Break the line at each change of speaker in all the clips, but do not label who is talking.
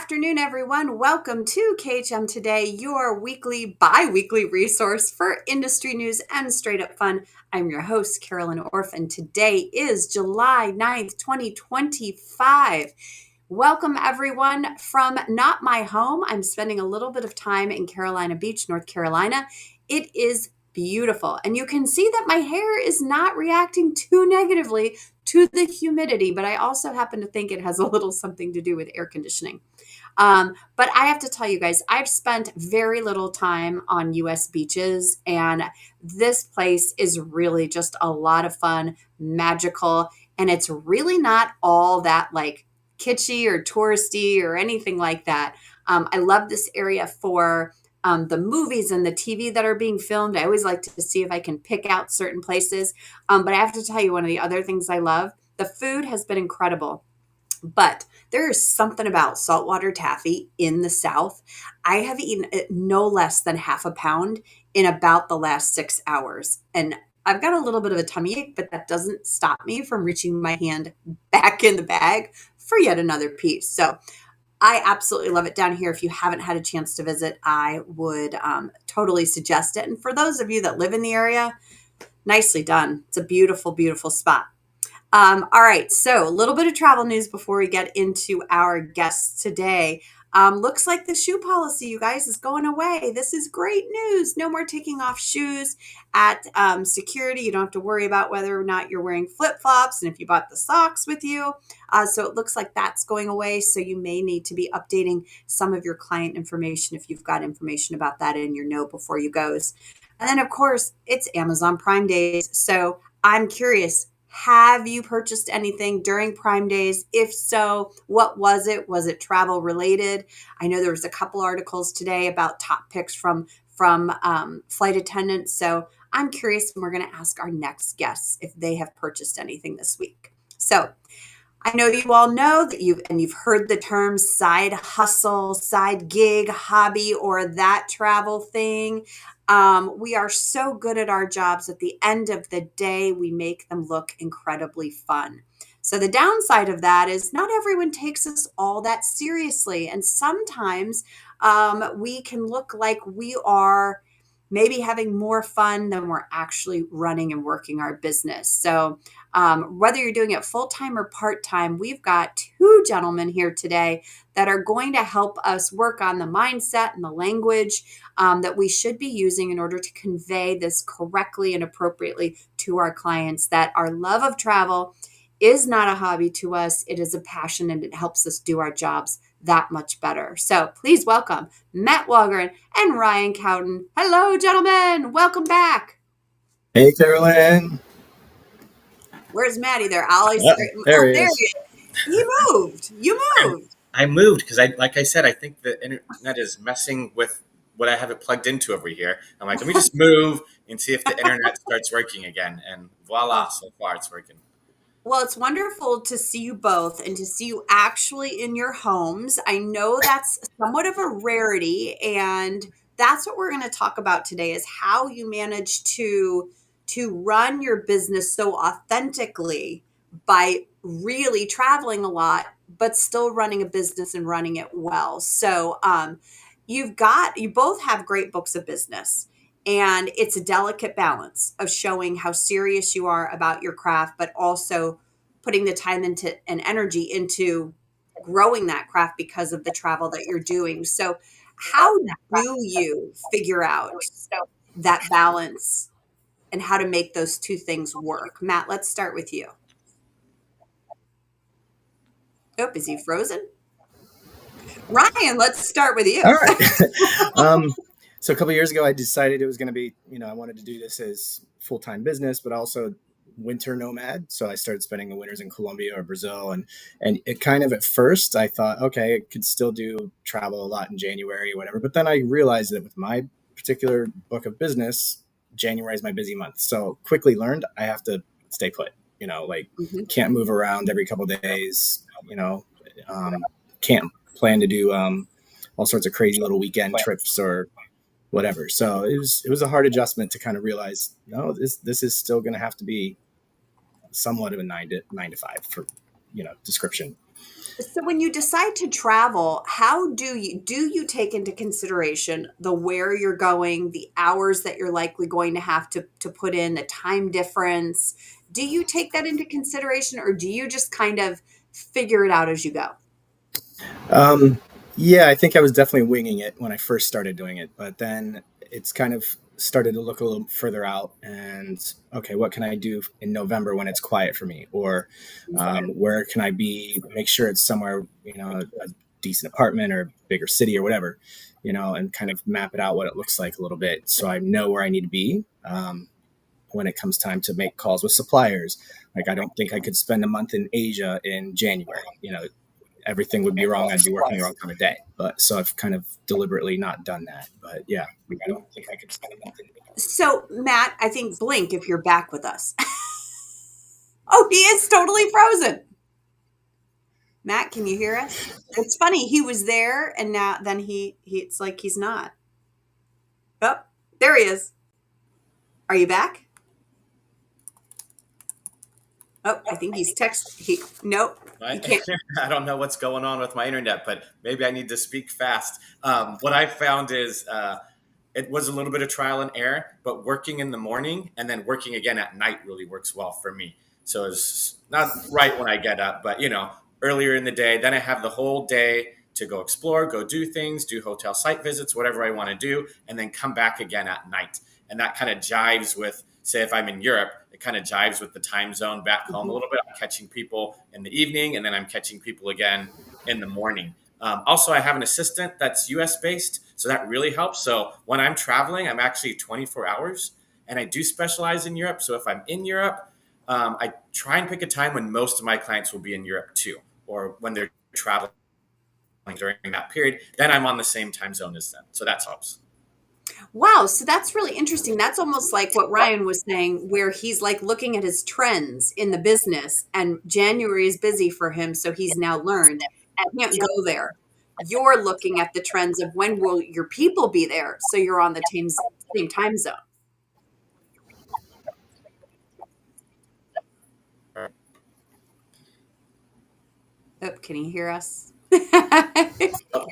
afternoon, everyone. Welcome to KHM Today, your weekly, bi-weekly resource for industry news and straight up fun. I'm your host, Carolyn Orff, and today is July 9th, 2025. Welcome, everyone, from not my home. I'm spending a little bit of time in Carolina Beach, North Carolina. It is beautiful, and you can see that my hair is not reacting too negatively to the humidity, but I also happen to think it has a little something to do with air conditioning. But I have to tell you guys, I've spent very little time on US beaches, and this place is really just a lot of fun, magical, and it's really not all that like kitschy or touristy or anything like that. I love this area for the movies and the TV that are being filmed. I always like to see if I can pick out certain places. But I have to tell you, one of the other things I love, the food has been incredible. But there is something about saltwater taffy in the South. I have eaten it no less than half a pound in about the last 6 hours. And I've got a little bit of a tummy ache, but that doesn't stop me from reaching my hand back in the bag for yet another piece. So I absolutely love it down here. If you haven't had a chance to visit, I would totally suggest it. And for those of you that live in the area, nicely done. It's a beautiful, beautiful spot. All right, so a little bit of travel news before we get into our guests today. Looks like the shoe policy, you guys, is going away. This is great news. No more taking off shoes at security. You don't have to worry about whether or not you're wearing flip-flops and if you bought the socks with you. So it looks like that's going away. So you may need to be updating some of your client information if you've got information about that in your note before you goes. And then, of course, it's Amazon Prime Days. So I'm curious, have you purchased anything during Prime Days? If so, what was it? Was it travel related? I know there was a couple articles today about top picks from flight attendants. So I'm curious, and we're going to ask our next guests if they have purchased anything this week. So I know you all know that you've heard the terms side hustle, side gig, hobby, or that travel thing. We are so good at our jobs. At the end of the day, we make them look incredibly fun. So the downside of that is not everyone takes us all that seriously. And sometimes we can look like we are maybe having more fun than we're actually running and working our business. So whether you're doing it full-time or part-time, we've got two gentlemen here today that are going to help us work on the mindset and the language that we should be using in order to convey this correctly and appropriately to our clients, that our love of travel is not a hobby to us. It is a passion, and it helps us do our jobs that much better. So please welcome Matt Wahlgren and Ryan Cowden. Hello, gentlemen. Welcome back.
Hey, Carolyn.
Where's Maddie there? Ollie.
There he
There
is.
he is. You moved. You moved.
I moved because like I said, I think the internet is messing with what I have it plugged into over here. I'm like, let me just move and see if the internet starts working again. And voila, so far it's working.
Well, it's wonderful to see you both and to see you actually in your homes. I know that's somewhat of a rarity, and that's what we're going to talk about today, is how you manage to run your business so authentically by really traveling a lot, but still running a business and running it well. So you both have great books of business. And it's a delicate balance of showing how serious you are about your craft, but also putting the time and energy into growing that craft because of the travel that you're doing. So how do you figure out that balance and how to make those two things work? Matt, let's start with you. Oh, is he frozen? Ryan, let's start with you.
All right. So a couple of years ago, I decided it was going to be, I wanted to do this as full-time business, but also winter nomad. So I started spending the winters in Colombia or Brazil. And it kind of, at first, I thought, okay, I could still do travel a lot in January or whatever. But then I realized that with my particular book of business, January is my busy month. So quickly learned I have to stay put, can't move around every couple of days, can't plan to do all sorts of crazy little weekend trips or whatever. So it was a hard adjustment to kind of realize, no, this is still going to have to be somewhat of a 9 to 5 for, description.
So when you decide to travel, how do you take into consideration the where you're going, the hours that you're likely going to have to put in, the time difference? Do you take that into consideration, or do you just kind of figure it out as you go?
Um, yeah, I think I was definitely winging it when I first started doing it, but then it's kind of started to look a little further out and okay, what can I do in November when it's quiet for me? Or where can I be? Make sure it's somewhere, a decent apartment or bigger city or whatever, and kind of map it out what it looks like a little bit so I know where I need to be. When it comes time to make calls with suppliers, like I don't think I could spend a month in Asia in January. Everything would be wrong. I'd be working the wrong time of day. But so I've kind of deliberately not done that. But yeah, I don't think I could spend a month in.
So, Matt, I think blink if you're back with us. Oh, he is totally frozen. Matt, can you hear us? It's funny. He was there and now then he it's like he's not. Oh, there he is. Are you back? Oh, I think he's nope. You can't.
I don't know what's going on with my internet, but maybe I need to speak fast. What I found is it was a little bit of trial and error, but working in the morning and then working again at night really works well for me. So it's not right when I get up, but earlier in the day, then I have the whole day to go explore, go do things, do hotel site visits, whatever I want to do, and then come back again at night. And that kind of jives with, say, if I'm in Europe, it kind of jives with the time zone back home a
Mhm.
little bit. I'm catching people in the evening, and then I'm catching people again in the morning. Also, I have an assistant that's US based, so that really helps. So when I'm traveling, I'm actually 24 hours, and I do specialize in Europe. So if I'm in Europe, I try and pick a time when most of my clients will be in Europe too, or when they're traveling during that period. Then I'm on the same time zone as them, so that helps.
Wow, so that's really interesting. That's almost like what Ryan was saying, where he's like looking at his trends in the business, and January is busy for him, so he's now learned can't go there. You're looking at the trends of when will your people be there, so you're on the same time zone. Oh, can you hear us?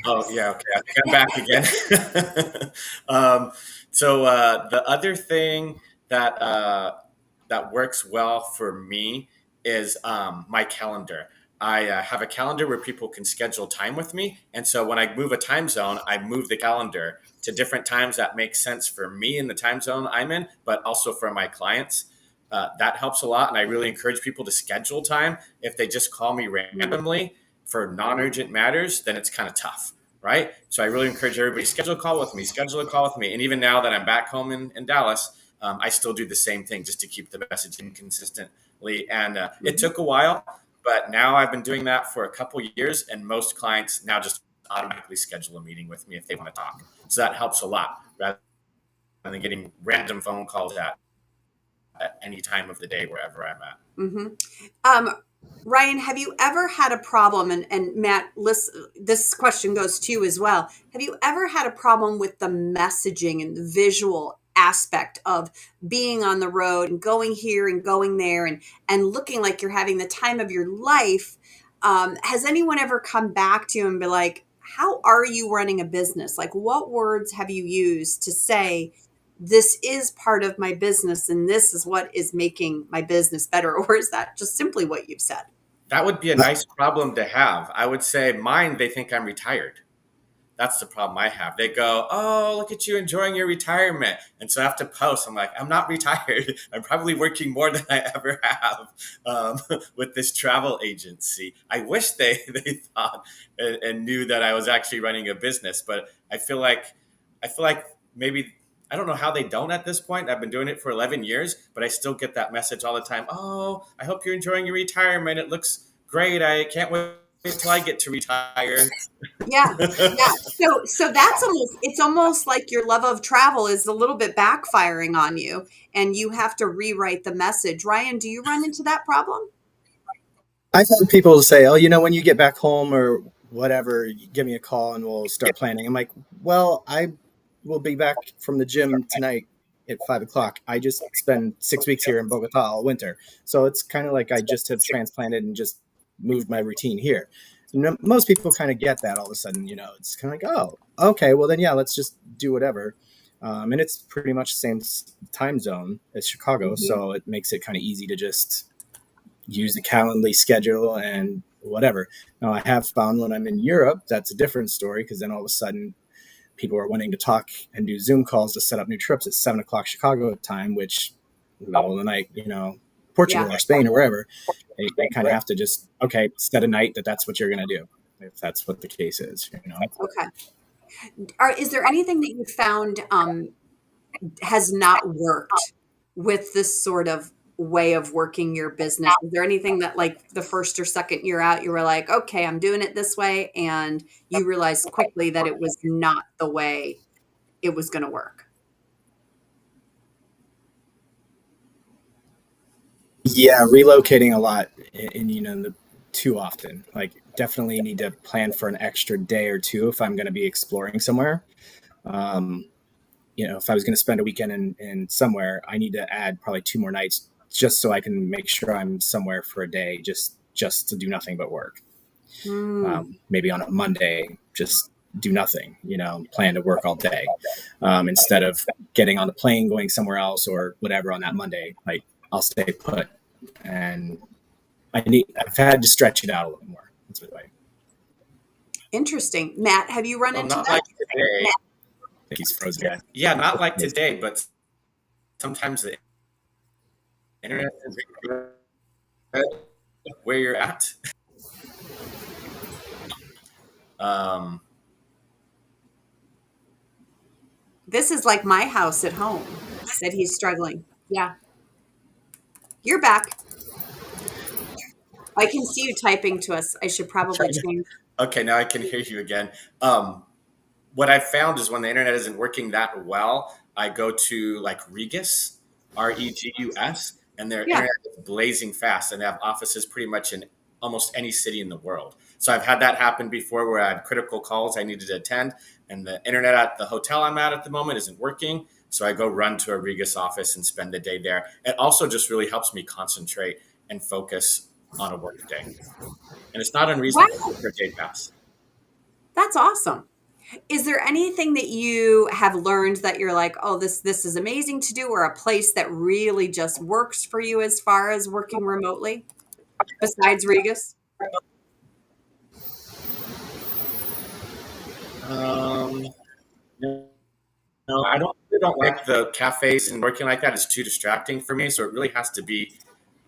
Oh, yeah, okay. I think I'm back again. The other thing that that works well for me is my calendar. I have a calendar where people can schedule time with me, and so when I move a time zone, I move the calendar to different times that make sense for me in the time zone I'm in, but also for my clients. That helps a lot, and I really encourage people to schedule time. If they just call me randomly for non-urgent matters, then it's kind of tough, right? So I really encourage everybody schedule a call with me, schedule a call with me. And even now that I'm back home in Dallas, I still do the same thing just to keep the messaging consistently. And it
Mhm.
took a while, but now I've been doing that for a couple years, and most clients now just automatically schedule a meeting with me if they want to talk. So that helps a lot rather than getting random phone calls at any time of the day wherever I'm at.
Mhm. Um, Ryan, have you ever had a problem? And Matt, this question goes to you as well. Have you ever had a problem with the messaging and the visual aspect of being on the road and going here and going there and looking like you're having the time of your life? Has anyone ever come back to you and be like, "How are you running a business? Like, what words have you used to say?" This is part of my business and this is what is making my business better? Or is that just simply what you've said?
That would be a nice problem to have. I would say mine, they think I'm retired. That's the problem I have. They go, "Oh, look at you enjoying your retirement." And so I have to post. I'm like, I'm not retired. I'm probably working more than I ever have with this travel agency. I wish they thought and knew that I was actually running a business, but I feel like maybe I don't know how they don't at this point. I've been doing it for 11 years, but I still get that message all the time. "Oh, I hope you're enjoying your retirement. It looks great. I can't wait till I get to retire."
Yeah. Yeah. So that's almost it's almost like your love of travel is a little bit backfiring on you and you have to rewrite the message. Ryan, do you run into that problem?
I've had people say, "Oh, when you get back home or whatever, you give me a call and we'll start planning." I'm like, "Well, I will be back from the gym tonight at 5 o'clock. I just spend 6 weeks here in Bogota all winter, so it's kind of like I just have transplanted and just moved my routine here. Most people kind of get that all of a sudden, it's kind of like, oh, okay, well then, yeah, let's just do whatever. And it's pretty much the same time zone as Chicago.
Mhm.
So it makes it kind of easy to just use the Calendly schedule and whatever. Now, I have found when I'm in Europe, that's a different story, because then all of a sudden people are wanting to talk and do Zoom calls to set up new trips at 7 o'clock Chicago time, which middle of the night, Portugal
Yeah.
or Spain or wherever, they kind of have to just, okay, set a night that's what you're going to do, if that's what the case is.
Okay. Is there anything that you found has not worked with this sort of way of working your business? Is there anything that, like, the first or second year out, you were like, okay, I'm doing it this way, and you realized quickly that it was not the way it was going to work?
Yeah, relocating a lot, too often. Like, definitely need to plan for an extra day or two if I'm going to be exploring somewhere. Um, if I was going to spend a weekend in somewhere, I need to add probably 2 more nights just so I can make sure I'm somewhere for a day, just to do nothing but work.
Hmm.
Maybe on a Monday, just do nothing, plan to work all day, instead of getting on the plane, going somewhere else or whatever on that Monday. Like, I'll stay put, and I've had to stretch it out a little more. That's what I
Interesting. Matt, have you run
Well,
into
not
that?
like today.
think he's frozen. Yeah.
Yeah, not like today, but sometimes the internet is where you're at. Um,
This is like my house at home that he's struggling. Yeah. You're back. I can see you typing to us. I should probably change.
okay, now I can hear you again. What I found is when the internet isn't working that well, I go to like Regus, Regus, and their
Yeah.
internet is blazing fast, and they have offices pretty much in almost any city in the world. So I've had that happen before where I had critical calls I needed to attend, and the internet at the hotel I'm at the moment isn't working. So I go run to a Regus office and spend the day there. It also just really helps me concentrate and focus on a work day. And it's not unreasonable
Wow.
for a day pass.
That's awesome. Is there anything that you have learned that you're like, oh, this is amazing to do, or a place that really just works for you as far as working remotely besides Regus?
Um, no, no, I don't like the cafes and working like that. It's too distracting for me. So it really has to be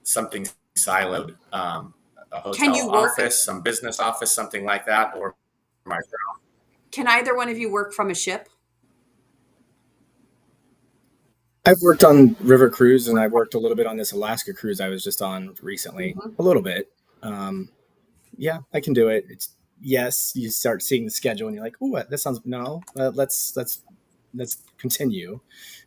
something siloed, a
Can
hotel
you work?
office, some business office, something like that, or my
Can either one of you work from a ship?
I've worked on river cruise, and I've worked a little bit on this Alaska cruise I was just on recently.
Mhm.
A little bit. Um, yeah, I can do it. It's Yes, you start seeing the schedule and you're like, "Ooh, that sounds no. Let's continue.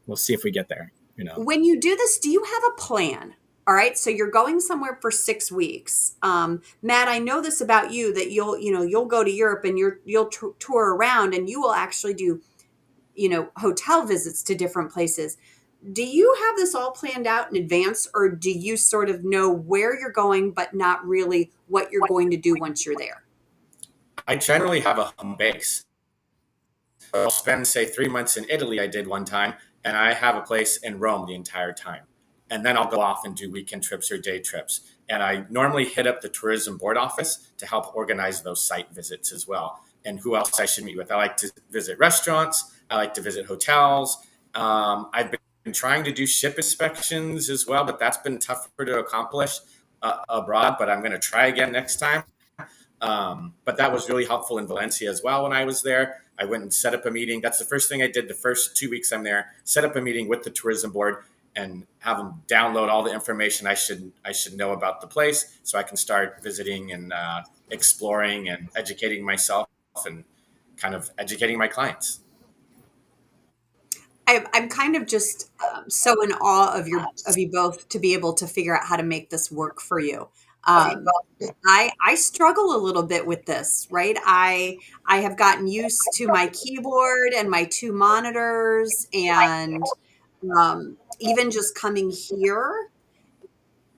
We'll see if we get there."
When you do this, do you have a plan? All right, so you're going somewhere for 6 weeks. Matt, I know this about you, that you'll go to Europe and you'll tour around, and you will actually do hotel visits to different places. Do you have this all planned out in advance, or do you sort of know where you're going, but not really what you're going to do once you're there?
I generally have a home base. I'll spend, say, 3 months in Italy, I did one time, and I have a place in Rome the entire time. And then I'll go off and do weekend trips or day trips. And I normally hit up the tourism board office to help organize those site visits as well. And who else I should meet with. I like to visit restaurants. I like to visit hotels. I've been trying to do ship inspections as well, but that's been tougher to accomplish abroad. But I'm going to try again next time. But that was really helpful in Valencia as well when I was there. I went and set up a meeting. That's the first thing I did the first 2 weeks I'm there. Set up a meeting with the tourism board and have them download all the information I should know about the place, so I can start visiting and exploring and educating myself and kind of educating my clients.
I'm kind of just so in awe of you both to be able to figure out how to make this work for you. Um, I struggle a little bit with this, right? I have gotten used to my keyboard and my two monitors, and even just coming here,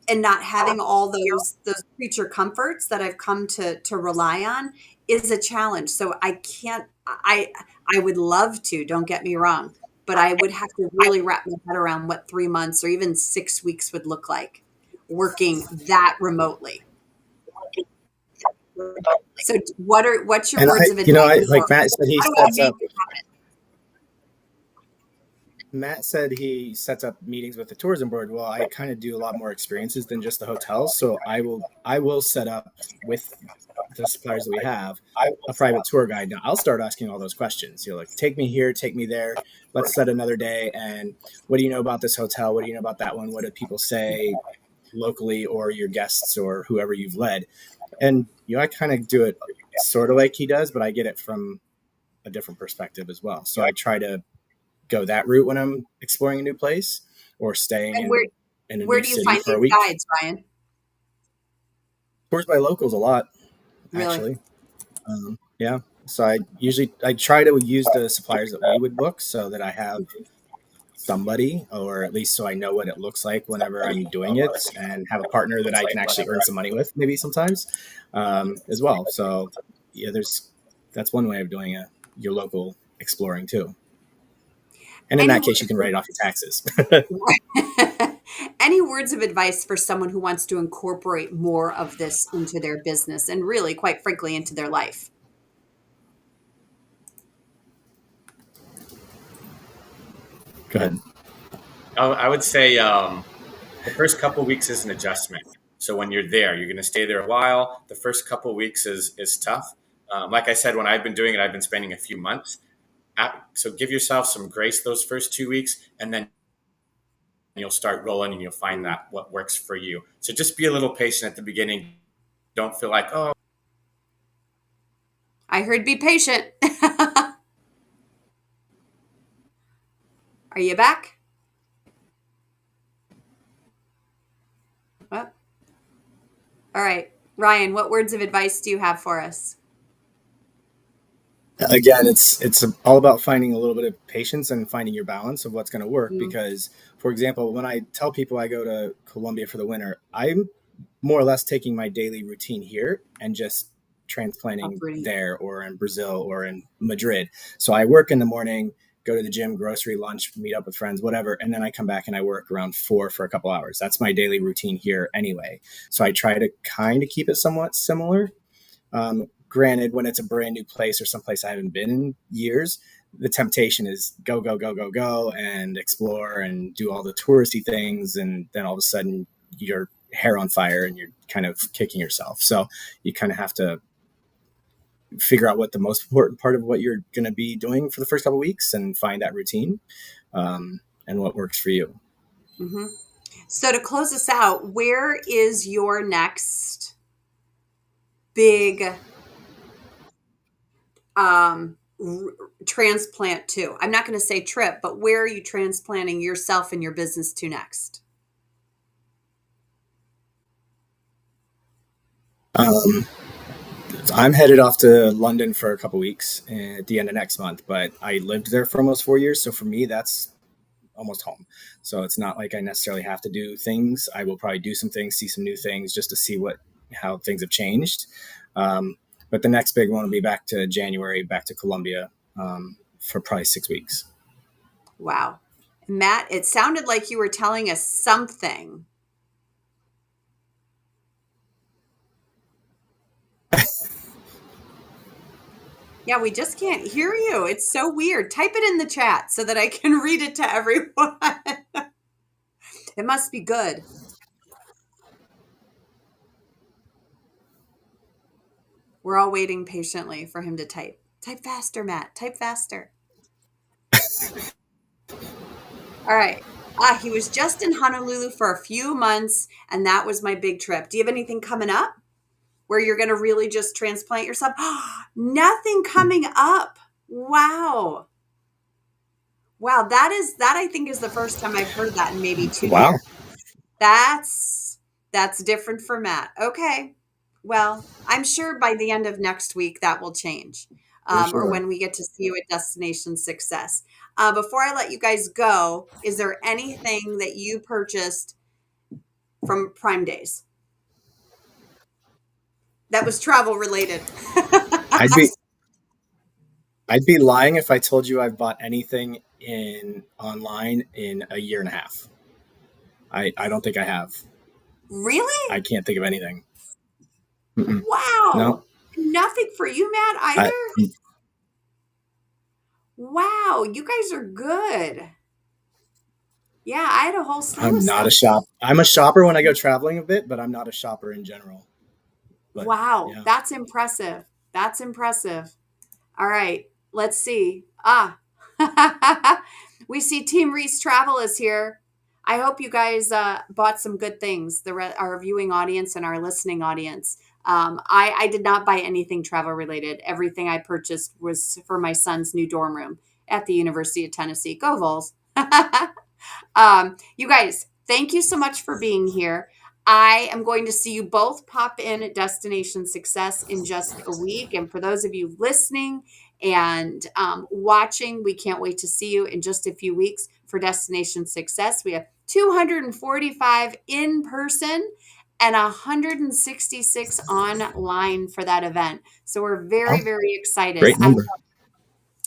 and not having all those creature comforts that I've come to rely on is a challenge. So I can't I would love to, don't get me wrong, but I would have to really wrap my head around what 3 months or even 6 weeks would look like working that remotely. So what's your
And
words of advice
like
for how do I make it
Matt said he sets up meetings with the tourism board. Well, I kind of do a lot more experiences than just the hotels, so I will set up with the suppliers that we have a private tour guide. Now I'll start asking all those questions. You're like, take me here, take me there. Let's set another day. And what do you know about this hotel? What do you know about that one? What do people say locally, or your guests, or whoever you've led? And I kind of do it sort of like he does, but I get it from a different perspective as well. So I try to go that route when I'm exploring a new place or staying
and
in a
where
new
do you
city
find
for a
these
week.
guides, Ryan?
Tours by locals a lot,
Really?
actually. Yeah. So I try to use the suppliers that we would book so that I have somebody, or at least so I know what it looks like whenever I'm doing it, and have a partner that I can actually earn some money with, maybe sometimes, as well. So yeah, that's one way of doing your local exploring too. And in
Any
that case,
words
you can write it off your taxes.
any words of advice for someone who wants to incorporate more of this into their business and really, quite frankly, into their life?
Go ahead.
I would say the first couple weeks is an adjustment. So when you're there, you're going to stay there a while. The first couple weeks is tough. Like I said, when I've been doing it, I've been spending a few months. So give yourself some grace those first 2 weeks, and then you'll start rolling, and you'll find that what works for you. So just be a little patient at the beginning. Don't feel like, oh,
I heard be patient. Are you back? Well, all right. Ryan, what words of advice do you have for us?
Again, it's all about finding a little bit of patience and finding your balance of what's going to work.
Mm,
Because, for example, when I tell people I go to Colombia for the winter, I'm more or less taking my daily routine here and just transplanting
uprooting.
there, or in Brazil, or in Madrid. So I work in the morning, go to the gym, grocery, lunch, meet up with friends, whatever, and then I come back and I work around 4 for a couple hours. That's my daily routine here anyway. So I try to kind of keep it somewhat similar. Granted, when it's a brand new place or someplace I haven't been in years, the temptation is go, go, go, go, go, and explore and do all the touristy things. And then all of a sudden, your hair on fire and you're kind of kicking yourself. So you kind of have to figure out what the most important part of what you're going to be doing for the first couple of weeks, and find that routine, and what works for you.
Hmm. So to close us out, where is your next big transplant to? I'm not going to say trip, but where are you transplanting yourself and your business to next?
Um, I'm headed off to London for a couple of weeks at the end of next month, but I lived there for almost 4 years. So for me, that's almost home. So it's not like I necessarily have to do things. I will probably do some things, see some new things, just to see how things have changed. Um, but the next big one will be back to January, back to Colombia, for probably 6 weeks.
Wow. Matt, it sounded like you were telling us something. Yeah, we just can't hear you. It's so weird. Type it in the chat so that I can read it to everyone. It must be good. We're all waiting patiently for him to type. Type faster, Matt. Type faster. All right. He was just in Honolulu for a few months, and that was my big trip. Do you have anything coming up where you're going to really just transplant yourself? Nothing coming up. Wow. Wow, that I think is the first time I've heard that in maybe 2
Wow.
years. That's different for Matt. Okay. Well, I'm sure by the end of next week that will change,
For
or
sure.
when we get to see you at Destination Success. Before I let you guys go, is there anything that you purchased from Prime Days? That was travel related.
I'd be I'd be lying if I told you I've bought anything in online in a year and a half. I don't think I have.
Really?
I can't think of anything. Mm-mm.
Wow.
No,
Nothing for you, Matt,
I,
either? Wow, you guys are good. Yeah, I had a whole slew of
I'm not
stuff.
a shop. I'm a shopper when I go traveling a bit, but I'm not a shopper in general. But
Wow,
yeah,
that's impressive. That's impressive. All right, let's see. We see Team Reese Travel is here. I hope you guys bought some good things, our viewing audience and our listening audience. I did not buy anything travel related. Everything I purchased was for my son's new dorm room at the University of Tennessee. Go Vols. You guys, thank you so much for being here. I am going to see you both pop in at Destination Success in just a week. And for those of you listening and watching, we can't wait to see you in just a few weeks for Destination Success. We have 245 in person and 166 online for that event. So we're
oh,
very, very excited.
great number.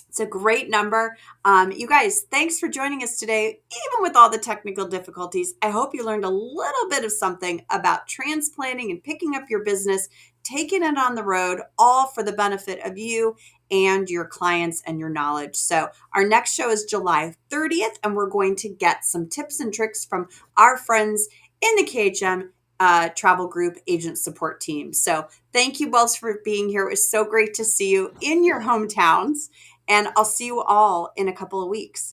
It's a great number. You guys, thanks for joining us today. Even with all the technical difficulties, I hope you learned a little bit of something about transplanting and picking up your business, taking it on the road, all for the benefit of you and your clients and your knowledge. So our next show is July 30th, and we're going to get some tips and tricks from our friends in the KHM travel group agent support team. So thank you both for being here. It was so great to see you in your hometowns. And I'll see you all in a couple of weeks.